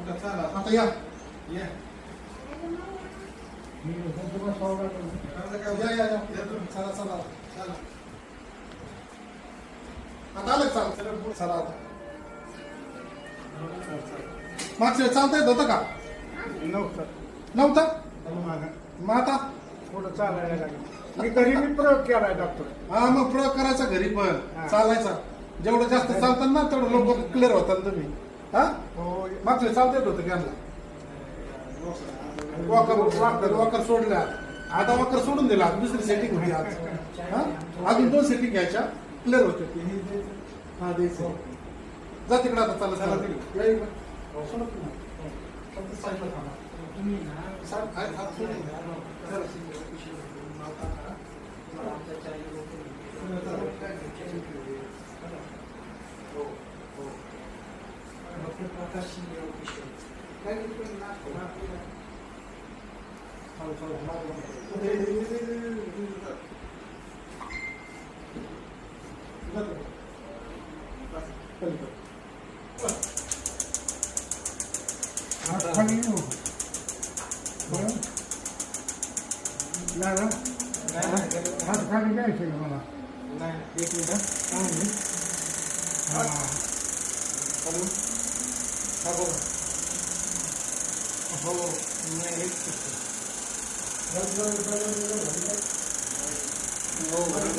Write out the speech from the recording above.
आता या या या या चला चला चला आता आलं चाल चला आता मागच्या वेळेस चालता येत होतं का नव्हतं मग आता थोडं चालायला लागेल मी घरी मी प्रयोग केलाय डॉक्टर हा मग प्रयोग करायचा घरी पण चालायचा जेवढं जास्त चालतात ना तेवढं लोक क्लिअर होतात तुम्ही हा हो मागच्या वेळेस चालता येत होतं त्यांना वॉकर सोडल्या आता वॉकर सोडून दिला दुसरी सेटिंग होती आज हा अजून 2 सेटिंग घ्यायच्या क्लिअर होते हा द्यायचं जा तिकडे आता चालत चला तिकडे हात खाली घ्यायचं मला नाही एक मिनिट हा हॅलो हा बोला हो नाही हो